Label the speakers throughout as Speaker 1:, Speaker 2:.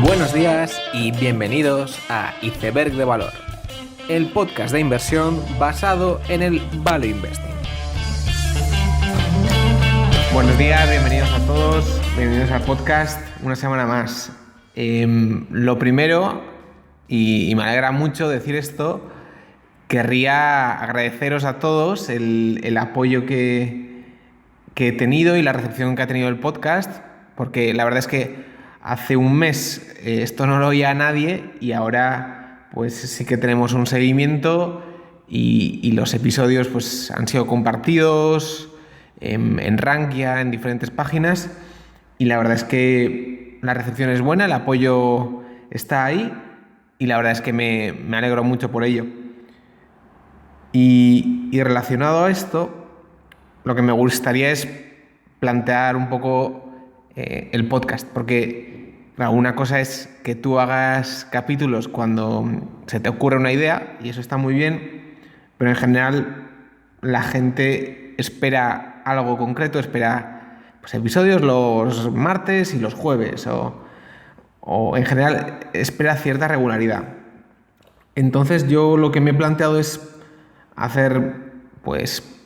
Speaker 1: Buenos días y bienvenidos a Iceberg de Valor, el podcast de inversión basado en el Value Investing. Buenos días, bienvenidos a todos, bienvenidos al podcast una semana más. Lo primero, y me alegra mucho decir esto, querría agradeceros a todos el apoyo que he tenido y la recepción que ha tenido el podcast, porque la verdad es que hace un mes esto no lo oía a nadie y ahora pues sí que tenemos un seguimiento y los episodios pues han sido compartidos en Rankia, en diferentes páginas, y la verdad es que la recepción es buena, el apoyo está ahí y la verdad es que me alegro mucho por ello. Y relacionado a esto, lo que me gustaría es plantear un poco el podcast, porque claro, una cosa es que tú hagas capítulos cuando se te ocurre una idea, y eso está muy bien, pero en general la gente espera algo concreto, espera pues, episodios los martes y los jueves, o en general espera cierta regularidad. Entonces yo lo que me he planteado es hacer pues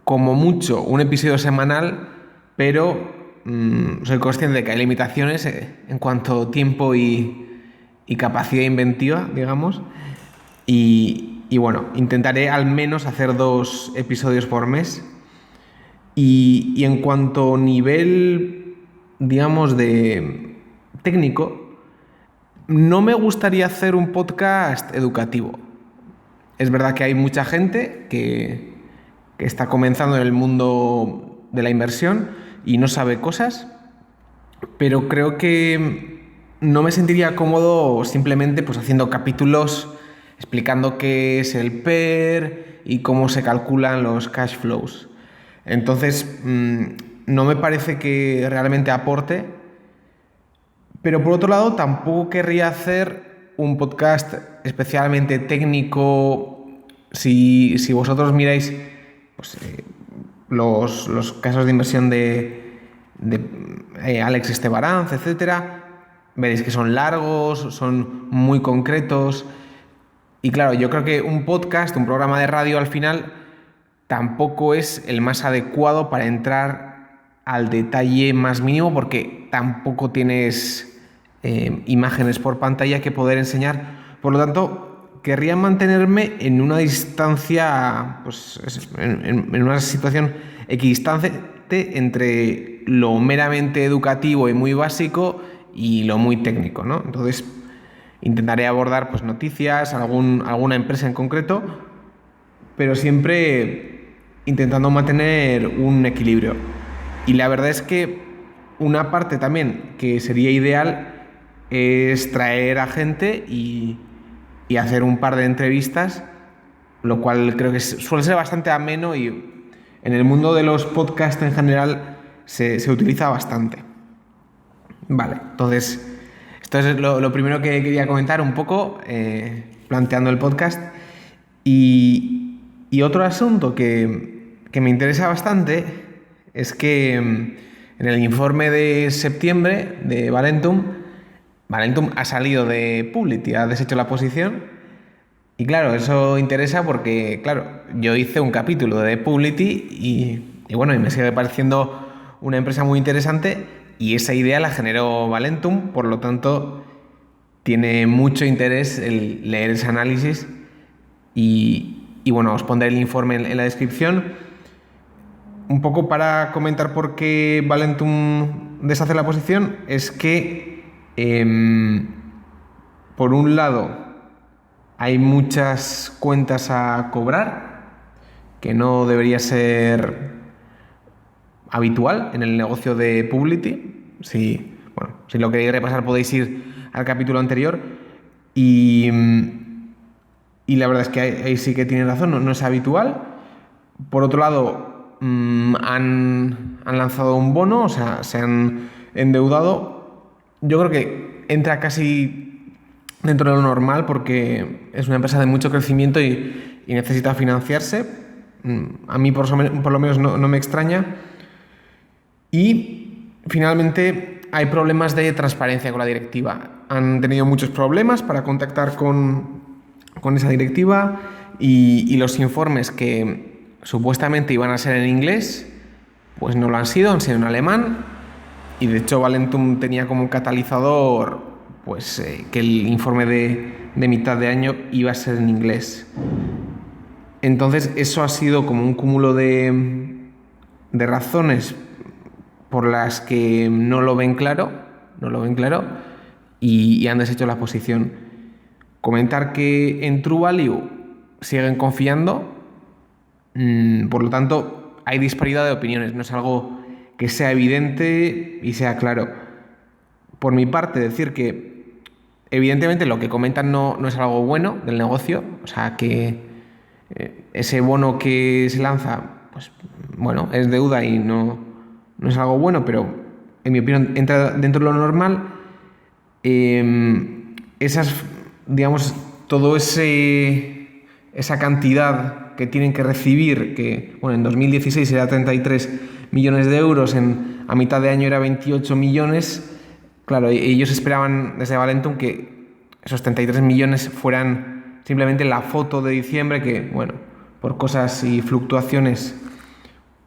Speaker 1: como mucho un episodio semanal, pero soy consciente de que hay limitaciones en cuanto a tiempo y capacidad inventiva, digamos, y bueno, intentaré al menos hacer 2 episodios por mes. Y en cuanto a nivel, digamos, de técnico, no me gustaría hacer un podcast educativo. Es verdad que hay mucha gente que está comenzando en el mundo de la inversión y no sabe cosas, pero creo que no me sentiría cómodo simplemente pues, haciendo capítulos explicando qué es el PER y cómo se calculan los cash flows. Entonces, no me parece que realmente aporte, pero por otro lado tampoco querría hacer un podcast especialmente técnico. Si vosotros miráis pues, los casos de inversión de Alex Estebaranz, etcétera, veréis que son largos, son muy concretos. Y claro, yo creo que un podcast, un programa de radio al final, tampoco es el más adecuado para entrar al detalle más mínimo, porque tampoco tienes imágenes por pantalla que poder enseñar. Por lo tanto, querría mantenerme en una distancia, pues en una situación equidistante entre lo meramente educativo y muy básico y lo muy técnico, ¿no? Entonces, intentaré abordar pues, noticias, alguna empresa en concreto, pero siempre intentando mantener un equilibrio. Y la verdad es que una parte también que sería ideal es traer a gente y hacer un par de entrevistas, lo cual creo que suele ser bastante ameno y en el mundo de los podcasts en general se utiliza bastante. Vale, entonces esto es lo primero que quería comentar un poco, planteando el podcast. Y otro asunto que me interesa bastante es que en el informe de septiembre de Valentum ha salido de Publity, ha deshecho la posición. Y claro, eso interesa porque, claro, yo hice un capítulo de Publity y bueno, y me sigue pareciendo una empresa muy interesante, y esa idea la generó Valentum, por lo tanto tiene mucho interés el leer ese análisis y bueno, os pondré el informe en la descripción. Un poco para comentar por qué Valentum deshace la posición, es que por un lado hay muchas cuentas a cobrar, que no debería ser habitual en el negocio de Publity. Si lo queréis repasar podéis ir al capítulo anterior, y la verdad es que ahí sí que tienen razón, no es habitual. Por otro lado, han lanzado un bono, o sea, se han endeudado. Yo creo que entra casi dentro de lo normal, porque es una empresa de mucho crecimiento y necesita financiarse. A mí por lo menos no me extraña. Y finalmente hay problemas de transparencia con la directiva. Han tenido muchos problemas para contactar con esa directiva y los informes que supuestamente iban a ser en inglés, pues no lo han sido en alemán. Y de hecho Valentum tenía como catalizador pues, que el informe de mitad de año iba a ser en inglés. Entonces eso ha sido como un cúmulo de razones por las que no lo ven claro y han deshecho la posición. Comentar que en True Value siguen confiando, por lo tanto hay disparidad de opiniones, no es algo que sea evidente y sea claro. Por mi parte, decir que evidentemente lo que comentan no es algo bueno del negocio, o sea que ese bono que se lanza, pues bueno, es deuda y no es algo bueno, pero en mi opinión entra dentro de lo normal. Esas, digamos, esa cantidad que tienen que recibir, que bueno, en 2016 era 33 millones de euros, a mitad de año era 28 millones, claro, ellos esperaban desde Valentum que esos 33 millones fueran simplemente la foto de diciembre, que bueno, por cosas y fluctuaciones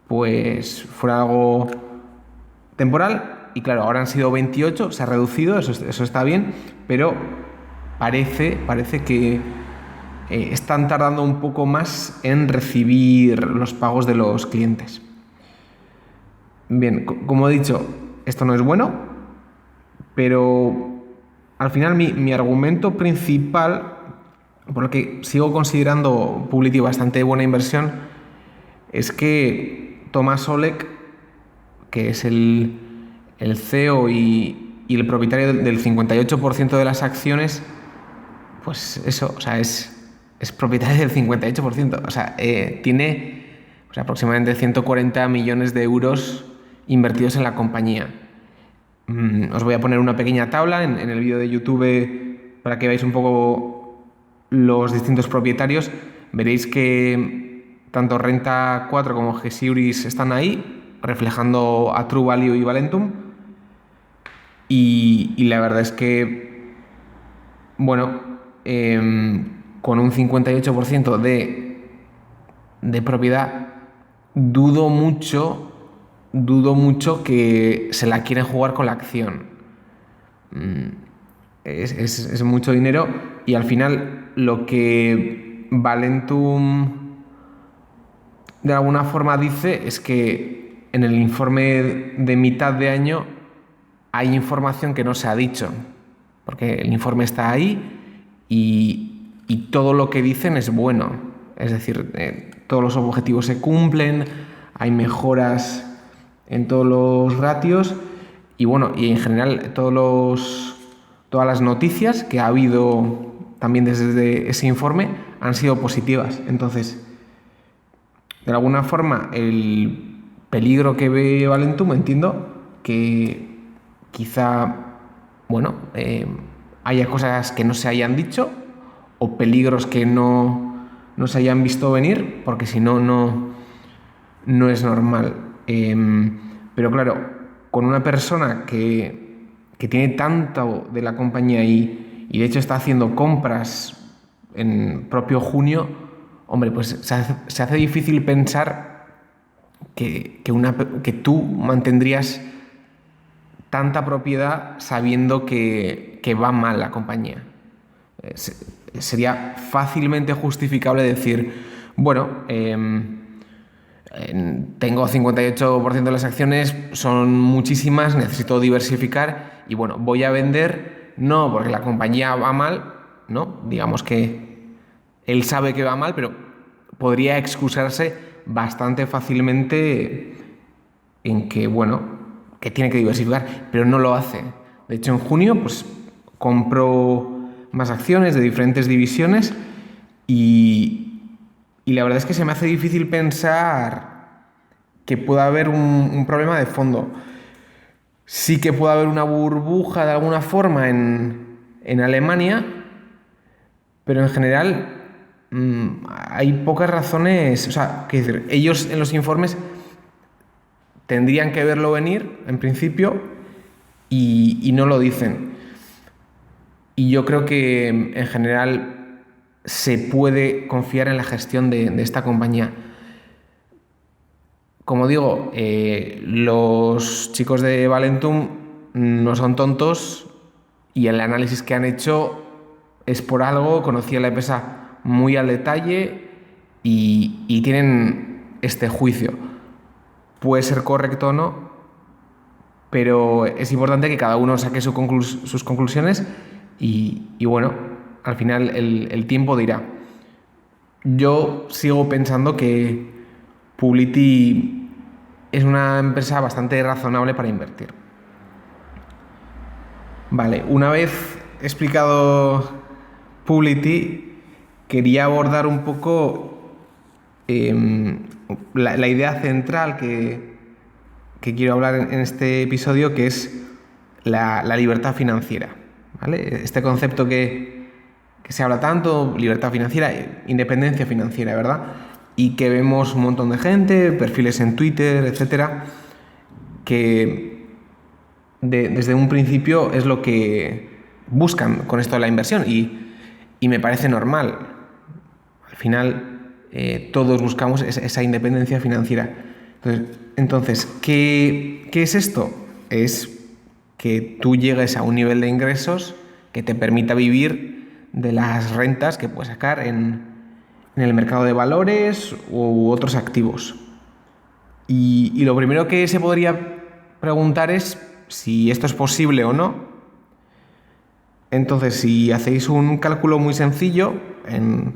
Speaker 1: pues fuera algo temporal, y claro, ahora han sido 28, se ha reducido, eso está bien, pero parece que están tardando un poco más en recibir los pagos de los clientes. Bien, como he dicho, esto no es bueno, pero al final mi argumento principal, por lo que sigo considerando Publity bastante buena inversión, es que Tomás Oleg, que es el CEO y el propietario del 58% de las acciones, pues eso, o sea, es propietario del 58%, o sea, tiene aproximadamente 140 millones de euros invertidos en la compañía. Os voy a poner una pequeña tabla en el vídeo de YouTube para que veáis un poco los distintos propietarios. Veréis que tanto Renta 4 como G-Series están ahí, reflejando a True Value y Valentum. Y la verdad es que, bueno, con un 58% de propiedad, dudo mucho que se la quieren jugar con la acción. Es mucho dinero y al final lo que Valentum de alguna forma dice es que en el informe de mitad de año hay información que no se ha dicho, porque el informe está ahí y todo lo que dicen es bueno, es decir, todos los objetivos se cumplen, hay mejoras en todos los ratios y bueno, y en general todas las noticias que ha habido también desde ese informe han sido positivas. Entonces, de alguna forma, el peligro que ve Valentum, entiendo que quizá, bueno, haya cosas que no se hayan dicho o peligros que no se hayan visto venir, porque si no es normal. Pero claro, con una persona que tiene tanto de la compañía y de hecho está haciendo compras en propio junio, hombre, pues se hace difícil pensar que tú mantendrías tanta propiedad sabiendo que va mal la compañía. Sería fácilmente justificable decir, bueno, tengo 58% de las acciones, son muchísimas, necesito diversificar y bueno, voy a vender, no porque la compañía va mal, ¿no? Digamos que él sabe que va mal, pero podría excusarse bastante fácilmente en que, bueno, que tiene que diversificar, pero no lo hace. De hecho, en junio, pues compró más acciones de diferentes divisiones y la verdad es que se me hace difícil pensar que pueda haber un problema de fondo. Sí que puede haber una burbuja de alguna forma en Alemania, pero en general hay pocas razones. O sea, quiero decir, ellos en los informes tendrían que verlo venir, en principio, y no lo dicen. Y yo creo que en general se puede confiar en la gestión de esta compañía. Como digo, los chicos de Valentum no son tontos y el análisis que han hecho es por algo, conocían la empresa muy al detalle y tienen este juicio. Puede ser correcto o no, pero es importante que cada uno saque sus conclusiones y bueno, al final el tiempo dirá. Yo sigo pensando que Publity es una empresa bastante razonable para invertir. Vale, una vez explicado Publity, quería abordar un poco la idea central que quiero hablar en este episodio, que es la libertad financiera. ¿Vale? Este concepto que se habla tanto, libertad financiera, independencia financiera, ¿verdad? Y que vemos un montón de gente, perfiles en Twitter, etcétera, que desde un principio es lo que buscan con esto de la inversión y me parece normal. Al final todos buscamos esa independencia financiera. Entonces, ¿qué es esto? Es que tú llegues a un nivel de ingresos que te permita vivir de las rentas que puedes sacar en el mercado de valores u otros activos. Y lo primero que se podría preguntar es si esto es posible o no. Entonces, si hacéis un cálculo muy sencillo en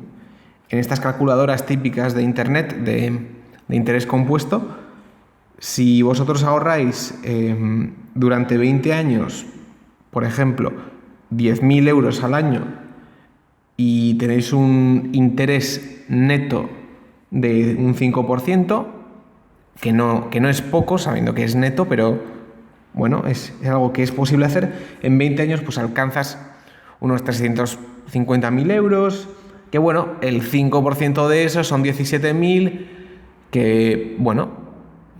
Speaker 1: estas calculadoras típicas de internet de interés compuesto, si vosotros ahorráis durante 20 años, por ejemplo, 10.000 euros al año y tenéis un interés neto de un 5%, que no es poco, sabiendo que es neto, pero bueno, es algo que es posible hacer, en 20 años pues alcanzas unos 350.000 euros, que bueno, el 5% de eso son 17.000, que bueno,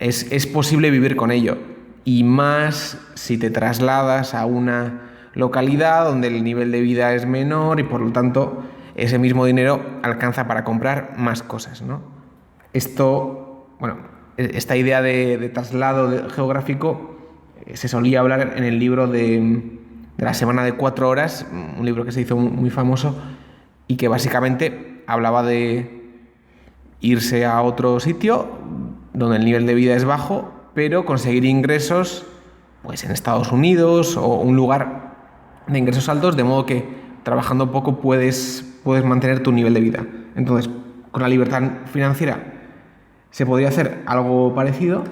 Speaker 1: es posible vivir con ello. Y más si te trasladas a una localidad donde el nivel de vida es menor y por lo tanto ese mismo dinero alcanza para comprar más cosas, ¿no? Esto, bueno, esta idea de traslado geográfico se solía hablar en el libro de la semana de 4 horas, un libro que se hizo muy famoso y que básicamente hablaba de irse a otro sitio donde el nivel de vida es bajo, pero conseguir ingresos pues en Estados Unidos o un lugar de ingresos altos, de modo que trabajando poco puedes mantener tu nivel de vida. Entonces, con la libertad financiera se podría hacer algo parecido,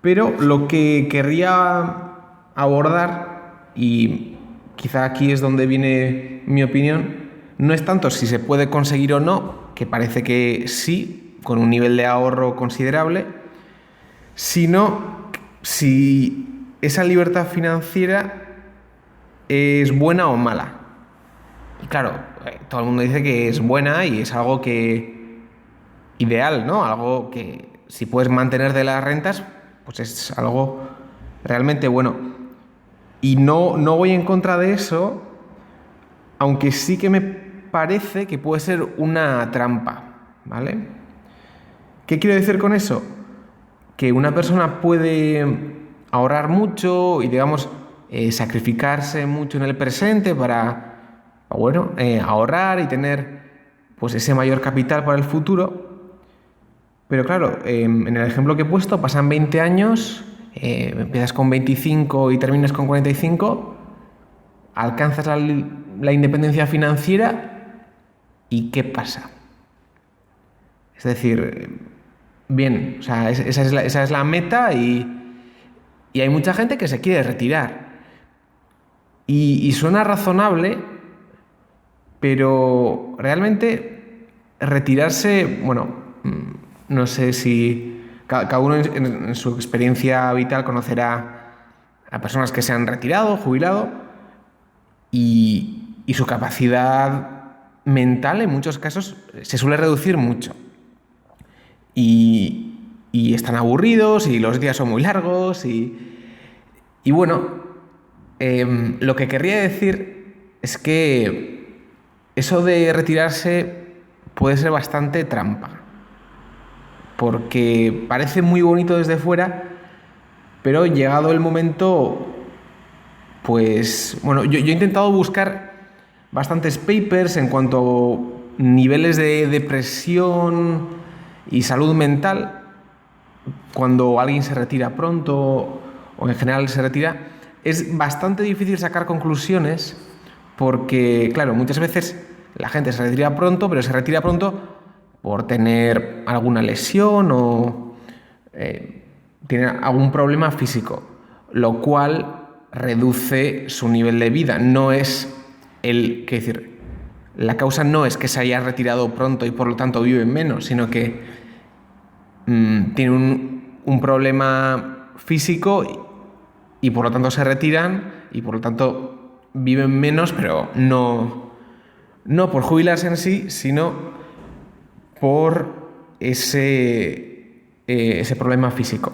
Speaker 1: pero lo que querría abordar, y quizá aquí es donde viene mi opinión, no es tanto si se puede conseguir o no, que parece que sí, con un nivel de ahorro considerable, sino si esa libertad financiera es buena o mala. Y claro, todo el mundo dice que es buena y es algo que ideal, ¿no? Algo que si puedes mantener de las rentas, pues es algo realmente bueno. Y no voy en contra de eso, aunque sí que me parece que puede ser una trampa, ¿vale? ¿Qué quiero decir con eso? Que una persona puede ahorrar mucho y, digamos, sacrificarse mucho en el presente para bueno, ahorrar y tener pues ese mayor capital para el futuro. Pero claro, en el ejemplo que he puesto, pasan 20 años, empiezas con 25 y terminas con 45, alcanzas la independencia financiera y ¿qué pasa? Es decir, bien, o sea, esa es la meta y hay mucha gente que se quiere retirar. Y suena razonable, pero realmente retirarse, bueno, no sé si cada uno en su experiencia vital conocerá a personas que se han retirado, jubilado, y su capacidad mental en muchos casos se suele reducir mucho. Y están aburridos y los días son muy largos y Y bueno, lo que querría decir es que eso de retirarse puede ser bastante trampa, porque parece muy bonito desde fuera, pero llegado el momento, pues bueno, yo he intentado buscar bastantes papers en cuanto a niveles de depresión y salud mental cuando alguien se retira pronto o en general se retira. Es bastante difícil sacar conclusiones porque, claro, muchas veces la gente se retira pronto, pero se retira pronto por tener alguna lesión o tiene algún problema físico, lo cual reduce su nivel de vida. No es la causa no es que se haya retirado pronto y por lo tanto vive menos, sino que tiene un problema físico y por lo tanto se retiran y por lo tanto viven menos, pero no por jubilarse en sí, sino por ese problema físico.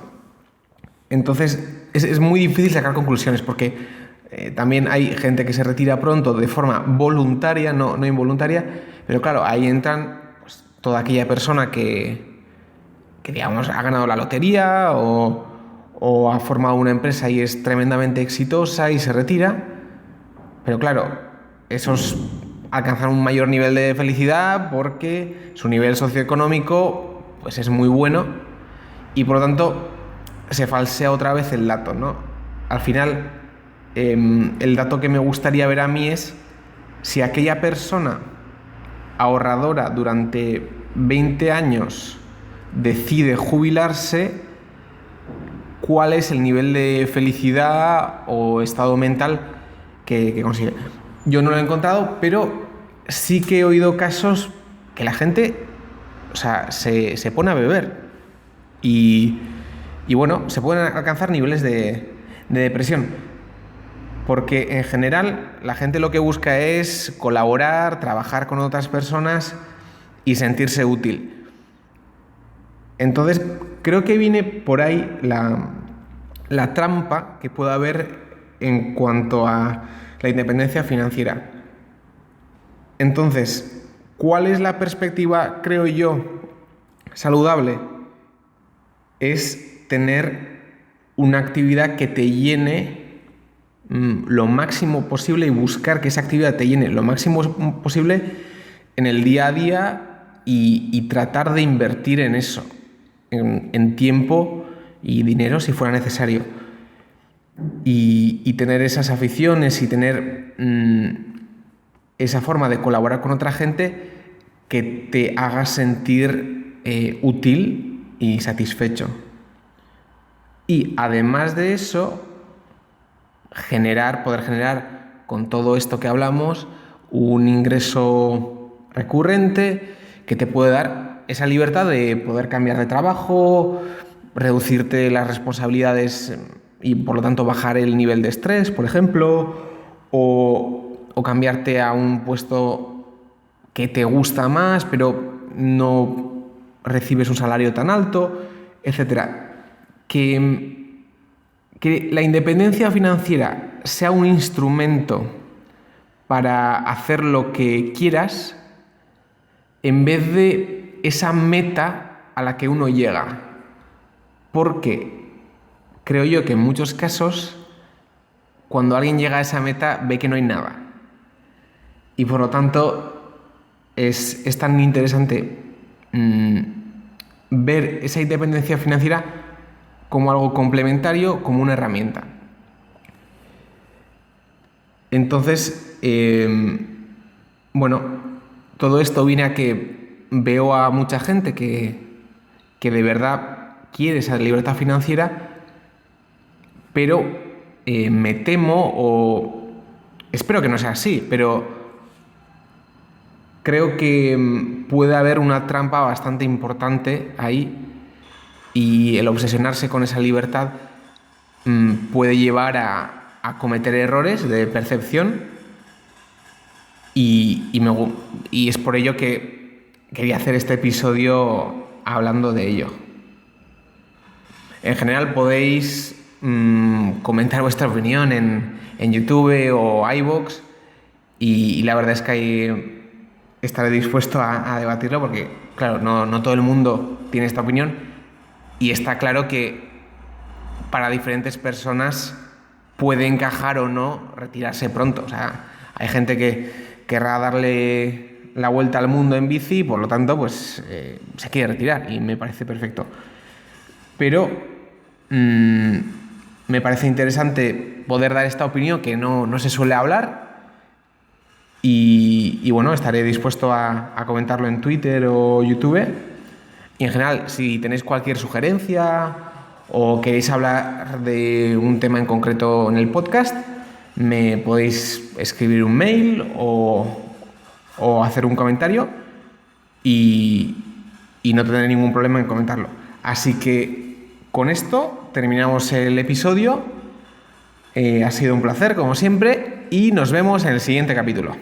Speaker 1: Entonces es muy difícil sacar conclusiones porque también hay gente que se retira pronto de forma voluntaria, no involuntaria, pero claro, ahí entran pues, toda aquella persona que digamos ha ganado la lotería o ha formado una empresa y es tremendamente exitosa y se retira, pero claro, esos alcanzan un mayor nivel de felicidad porque su nivel socioeconómico pues es muy bueno y por lo tanto se falsea otra vez el dato, ¿no? Al final, el dato que me gustaría ver a mí es si aquella persona ahorradora durante 20 años decide jubilarse, cuál es el nivel de felicidad o estado mental que consigue. Yo no lo he encontrado, pero sí que he oído casos que la gente, o sea, se pone a beber y bueno, se pueden alcanzar niveles de depresión, porque en general la gente lo que busca es colaborar, trabajar con otras personas y sentirse útil. Entonces, creo que viene por ahí la trampa que puede haber en cuanto a la independencia financiera. Entonces, ¿cuál es la perspectiva, creo yo, saludable? Es tener una actividad que te llene lo máximo posible y buscar que esa actividad te llene lo máximo posible en el día a día y tratar de invertir en eso, en tiempo y dinero si fuera necesario. Y tener esas aficiones y tener esa forma de colaborar con otra gente que te haga sentir útil y satisfecho. Y además de eso, poder generar con todo esto que hablamos un ingreso recurrente que te puede dar esa libertad de poder cambiar de trabajo, reducirte las responsabilidades y por lo tanto bajar el nivel de estrés, por ejemplo, o cambiarte a un puesto que te gusta más pero no recibes un salario tan alto, etcétera. Que la independencia financiera sea un instrumento para hacer lo que quieras en vez de esa meta a la que uno llega. Porque creo yo que en muchos casos, cuando alguien llega a esa meta, ve que no hay nada. Y por lo tanto, es tan interesante ver esa independencia financiera como algo complementario, como una herramienta. Entonces, bueno, todo esto viene a que veo a mucha gente que de verdad quiere esa libertad financiera, pero me temo, o espero que no sea así, pero creo que puede haber una trampa bastante importante ahí y el obsesionarse con esa libertad puede llevar a cometer errores de percepción y es por ello que quería hacer este episodio hablando de ello. En general podéis comentar vuestra opinión en YouTube o iVoox, y la verdad es que ahí estaré dispuesto a debatirlo porque, claro, no todo el mundo tiene esta opinión y está claro que para diferentes personas puede encajar o no retirarse pronto. O sea, hay gente que querrá darle la vuelta al mundo en bici y por lo tanto pues se quiere retirar y me parece perfecto. Pero me parece interesante poder dar esta opinión que no se suele hablar y bueno, estaré dispuesto a comentarlo en Twitter o YouTube. Y en general, si tenéis cualquier sugerencia o queréis hablar de un tema en concreto en el podcast, me podéis escribir un mail o hacer un comentario y no tendré ningún problema en comentarlo. Así que con esto terminamos el episodio. Ha sido un placer, como siempre, y nos vemos en el siguiente capítulo.